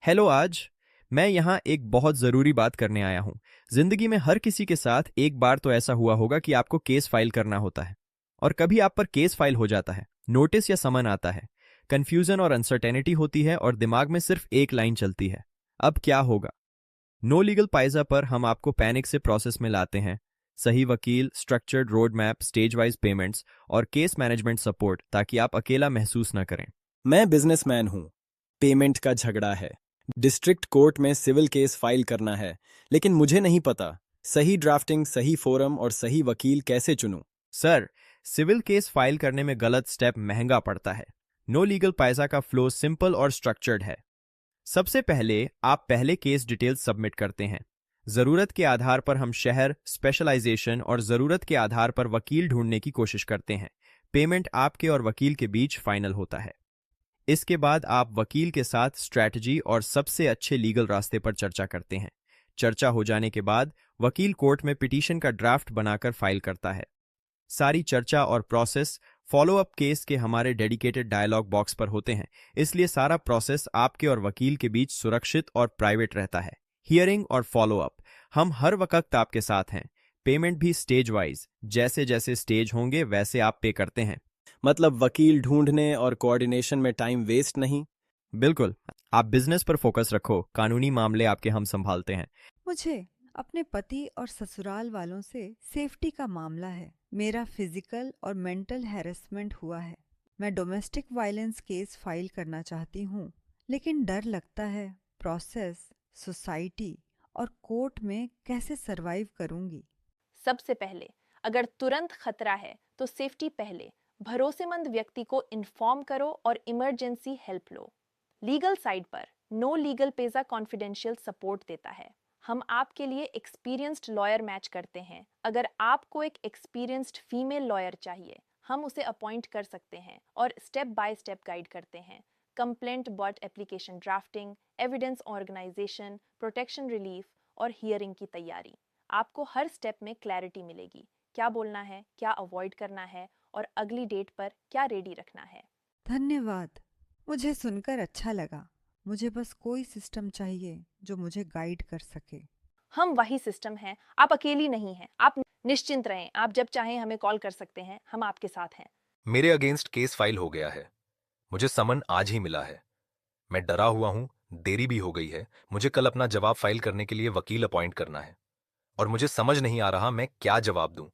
Hello. आज मैं यहाँ एक बहुत ज़रूरी बात करने आया हूँ। ज़िंदगी में हर किसी के साथ एक बार तो ऐसा हुआ होगा कि आपको केस फाइल करना होता है और कभी आप पर केस फाइल हो जाता है, नोटिस या समन आता है, कन्फ्यूज़न और अनसर्टेनिटी होती है और दिमाग में सिर्फ एक लाइन चलती है, अब क्या होगा। नो लीगल पाइजा पर हम आपको पैनिक से प्रोसेस में लाते हैं, सही वकील, structured road map, stage wise payments और केस मैनेजमेंट सपोर्ट, ताकि आप अकेला महसूस न करें। मैं बिजनेसमैन हूँ। पेमेंट का झगड़ा है। डिस्ट्रिक्ट कोर्ट में सिविल केस फाइल करना है, लेकिन मुझे नहीं पता सही ड्राफ्टिंग, सही फोरम और सही वकील कैसे चुनूं। सर, सिविल केस फाइल करने में गलत स्टेप महंगा पड़ता है। नो लीगल पाइजा का फ्लो सिंपल और स्ट्रक्चर्ड है। सबसे पहले आप पहले केस डिटेल्स सबमिट करते हैं। जरूरत के आधार पर हम शहर, स्पेशलाइजेशन और जरूरत के आधार पर वकील ढूंढने की कोशिश करते हैं। पेमेंट आपके और वकील के बीच फाइनल होता है। इसके बाद आप वकील के साथ स्ट्रैटेजी और सबसे अच्छे लीगल रास्ते पर चर्चा करते हैं। चर्चा हो जाने के बाद वकील कोर्ट में पिटीशन का ड्राफ्ट बनाकर फाइल करता है। सारी चर्चा और प्रोसेस फॉलो अप केस के हमारे डेडिकेटेड डायलॉग बॉक्स पर होते हैं, इसलिए सारा प्रोसेस आपके और वकील के बीच सुरक्षित और प्राइवेट रहता है। हियरिंग और फॉलो अप, हम हर वक्त आपके साथ हैं। पेमेंट भी स्टेज वाइज, जैसे जैसे स्टेज होंगे वैसे आप पे करते हैं। मतलब वकील ढूंढने और कोऑर्डिनेशन में टाइम वेस्ट नहीं। बिल्कुल, आप बिजनेस पर फोकस रखो, कानूनी मामले आपके हम संभालते हैं। मुझे अपने पति और ससुराल वालों से सेफ्टी का मामला है। मेरा फिजिकल और मेंटल हैरेसमेंट हुआ है। मैं डोमेस्टिक वायलेंस केस फाइल करना चाहती हूँ, लेकिन डर लगता है प्रोसेस, सोसाइटी और कोर्ट में कैसे सरवाइव करूँगी। सबसे पहले, अगर तुरंत खतरा है तो सेफ्टी पहले। भरोसेमंद व्यक्ति को इन्फॉर्म करो और इमरजेंसी हेल्प लो। लीगल साइड पर नो लीगल पेजा कॉन्फिडेंशियल सपोर्ट देता है। हम आपके लिए एक्सपीरियंस्ड लॉयर मैच करते हैं। अगर आपको एक एक्सपीरियंस्ड फीमेल लॉयर चाहिए, हम उसे अपॉइंट कर सकते हैं और स्टेप बाय स्टेप गाइड करते हैं। Complaint bot application drafting, evidence organisation, protection relief और हियरिंग की तैयारी। आपको हर स्टेप में क्लैरिटी मिलेगी, क्या बोलना है, क्या अवॉइड करना है और अगली डेट पर क्या रेडी रखना है। धन्यवाद, मुझे सुनकर अच्छा लगा। मुझे बस कोई सिस्टम चाहिए जो मुझे गाइड कर सके। हम वही सिस्टम हैं, आप अकेली नहीं हैं। आप निश्चिंत रहें, आप जब चाहें हमें कॉल कर सकते हैं, हम आपके साथ हैं। मेरे अगेंस्ट केस फाइल हो गया है। मुझे समन आज ही मिला है। मैं डरा हुआ हूं, देरी भी हो गई है। मुझे कल अपना जवाब फाइल करने के लिए वकील अपॉइंट करना है और मुझे समझ नहीं आ रहा मैं क्या जवाब दूं,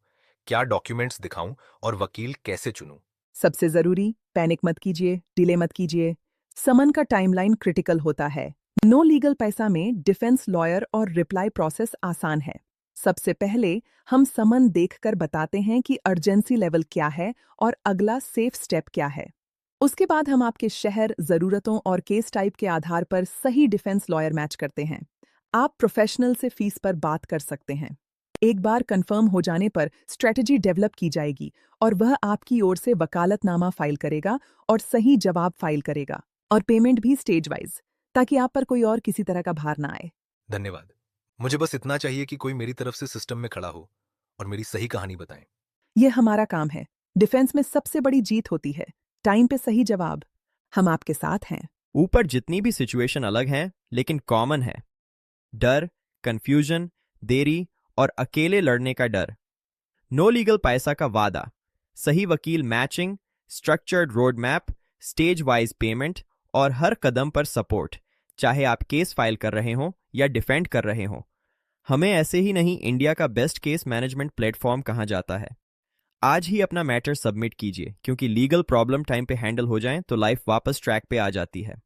क्या डॉक्यूमेंट्स दिखाऊं और वकील कैसे चुनूं। सबसे जरूरी, पैनिक मत कीजिए, डिले मत कीजिए। समन का टाइमलाइन क्रिटिकल होता है। नो लीगल पैसा में डिफेंस लॉयर और रिप्लाई प्रोसेस आसान है। सबसे पहले हम समन देखकर बताते हैं कि अर्जेंसी लेवल क्या है और अगला सेफ स्टेप क्या है। उसके बाद हम आपके शहर, जरूरतों और केस टाइप के आधार पर सही डिफेंस लॉयर मैच करते हैं। आप प्रोफेशनल से फीस पर बात कर सकते हैं। एक बार कंफर्म हो जाने पर स्ट्रेटजी डेवलप की जाएगी और वह आपकी ओर से वकालतनामा फाइल करेगा और सही जवाब फाइल करेगा, और पेमेंट भी स्टेज वाइज, ताकि आप पर कोई और किसी तरह का भार ना आए। धन्यवाद। मुझे बस इतना चाहिए कि कोई मेरी तरफ से सिस्टम में खड़ा हो और मेरी सही कहानी बताएं। यह हमारा काम है। डिफेंस में सबसे बड़ी जीत होती है टाइम पे सही जवाब। हम आपके साथ हैं। ऊपर जितनी भी सिचुएशन अलग हैं, लेकिन कॉमन है डर, कंफ्यूजन, देरी और अकेले लड़ने का डर। नो लीगल पैसा का वादा, सही वकील matching, structured road map, stage wise payment और हर कदम पर सपोर्ट, चाहे आप केस फाइल कर रहे हों या डिफेंड कर रहे हों। हमें ऐसे ही नहीं, इंडिया का बेस्ट केस मैनेजमेंट प्लेटफॉर्म कहा जाता है। आज ही अपना मैटर सबमिट कीजिए, क्योंकि लीगल प्रॉब्लम टाइम पे हैंडल हो जाए तो लाइफ वापस ट्रैक पे आ जाती है।